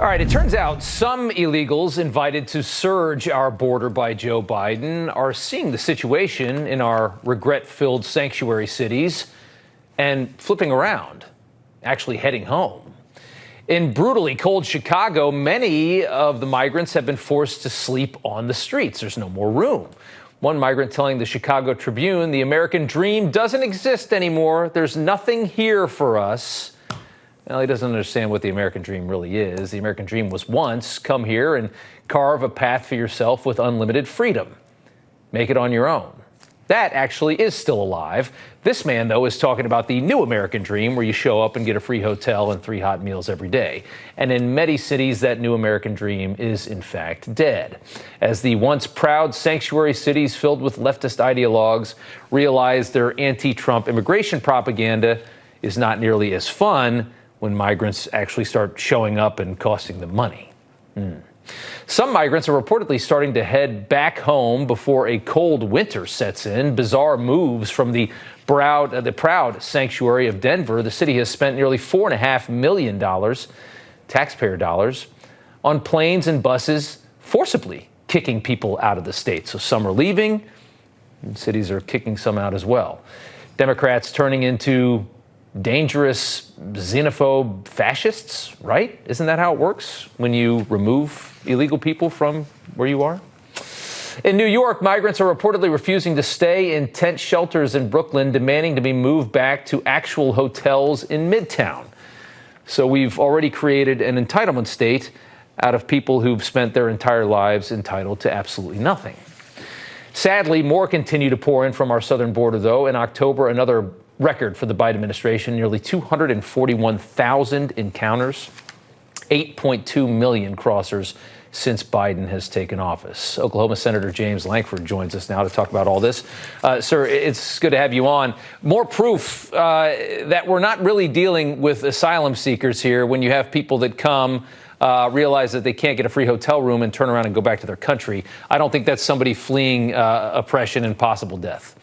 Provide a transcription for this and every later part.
All right, it turns out some illegals invited to surge our border by Joe Biden are seeing the situation in our regret-filled sanctuary cities and flipping around, actually heading home. In brutally cold Chicago, many of the migrants have been forced to sleep on the streets. There's no more room. One migrant telling the Chicago Tribune the American dream doesn't exist anymore. There's nothing here for us. Well, he doesn't understand what the American dream really is. The American dream was once come here and carve a path for yourself with unlimited freedom. Make it on your own. That actually is still alive. This man, though, is talking about the new American dream where you show up and get a free hotel and 3 hot meals every day. And in many cities, that new American dream is, in fact, dead. As the once proud sanctuary cities filled with leftist ideologues realize their anti-Trump immigration propaganda is not nearly as fun when migrants actually start showing up and costing them money. Some migrants are reportedly starting to head back home before a cold winter sets in. Bizarre moves from the proud sanctuary of Denver. The city has spent nearly $4.5 million, taxpayer dollars, on planes and buses, forcibly kicking people out of the state. So some are leaving, and cities are kicking some out as well. Democrats turning into dangerous, xenophobe fascists, right? Isn't that how it works when you remove illegal people from where you are? In New York, migrants are reportedly refusing to stay in tent shelters in Brooklyn, demanding to be moved back to actual hotels in Midtown. So we've already created an entitlement state out of people who've spent their entire lives entitled to absolutely nothing. Sadly, more continue to pour in from our southern border, though. In October, another record for the Biden administration, nearly 241,000 encounters, 8.2 million crossers since Biden has taken office. Oklahoma Senator James Lankford joins us now to talk about all this. Sir, it's good to have you on. More proof that we're not really dealing with asylum seekers here when you have people that come, realize that they can't get a free hotel room and turn around and go back to their country. I don't think that's somebody fleeing oppression and possible death.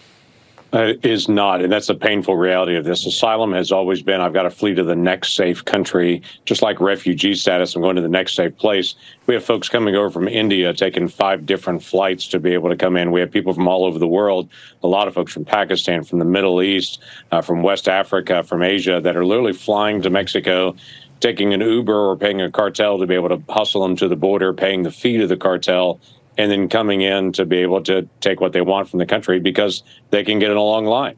It is not, and that's the painful reality of this. Asylum has always been, I've got to flee to the next safe country, just like refugee status, I'm going to the next safe place. We have folks coming over from India, taking 5 different flights to be able to come in. We have people from all over the world, a lot of folks from Pakistan, from the Middle East, from West Africa, from Asia, that are literally flying to Mexico, taking an Uber or paying a cartel to be able to hustle them to the border, paying the fee to the cartel, and then coming in to be able to take what they want from the country because they can get in a long line.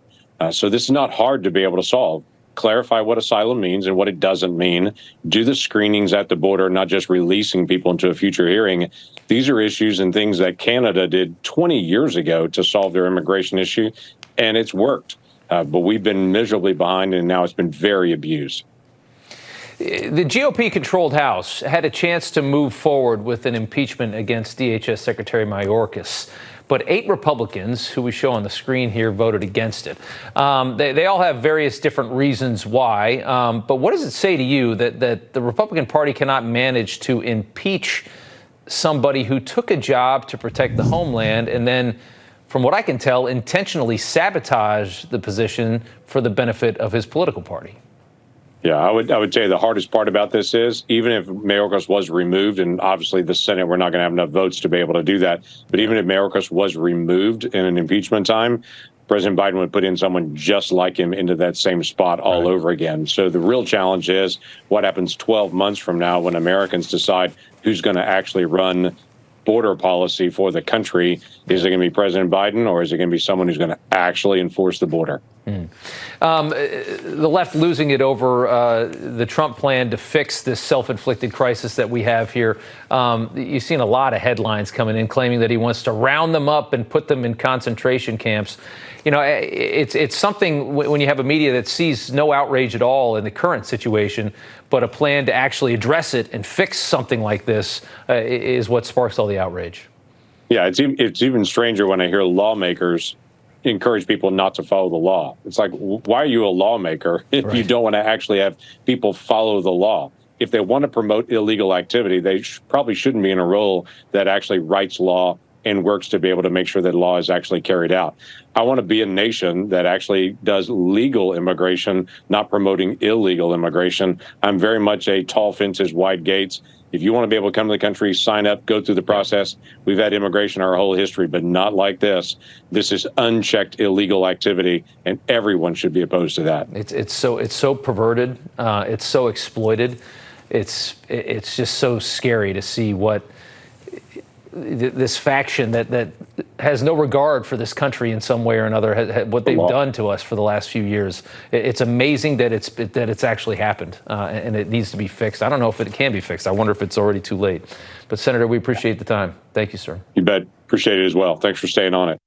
So this is not hard to be able to solve. Clarify what asylum means and what it doesn't mean. Do the screenings at the border, not just releasing people into a future hearing. These are issues and things that Canada did 20 years ago to solve their immigration issue, and it's worked. But we've been miserably behind, and now it's been very abused. The GOP-controlled House had a chance to move forward with an impeachment against DHS Secretary Mayorkas, but 8 Republicans, who we show on the screen here, voted against it. They all have various different reasons why, but what does it say to you that the Republican Party cannot manage to impeach somebody who took a job to protect the homeland and then, from what I can tell, intentionally sabotage the position for the benefit of his political party? Yeah, I would say the hardest part about this is, even if Mayorkas was removed, and obviously the Senate, we're not going to have enough votes to be able to do that, but even if Mayorkas was removed in an impeachment time, President Biden would put in someone just like him into that same spot all over again. So the real challenge is what happens 12 months from now when Americans decide who's going to actually run border policy for the country. Is it going to be President Biden, or is it going to be someone who's going to actually enforce the border? The left losing it over the Trump plan to fix this self-inflicted crisis that we have here. You've seen a lot of headlines coming in claiming that he wants to round them up and put them in concentration camps. You know, it's something when you have a media that sees no outrage at all in the current situation, but a plan to actually address it and fix something like this is what sparks all the outrage. Yeah, it's even stranger when I hear lawmakers encourage people not to follow the law. It's like, why are you a lawmaker if you don't want to actually have people follow the law? If they want to promote illegal activity, they probably shouldn't be in a role that actually writes law and works to be able to make sure that law is actually carried out. I want to be a nation that actually does legal immigration, not promoting illegal immigration. I'm very much a tall fences, wide gates. If you want to be able to come to the country, sign up, go through the process. We've had immigration our whole history, but not like this. This is unchecked illegal activity, and everyone should be opposed to that. It's so perverted. It's so exploited. It's just so scary to see what this faction that has no regard for this country in some way or another, what they've done to us for the last few years. It's amazing that it's actually happened, and it needs to be fixed. I don't know if it can be fixed. I wonder if it's already too late. But Senator, we appreciate the time. Thank you, sir. You bet. Appreciate it as well. Thanks for staying on it.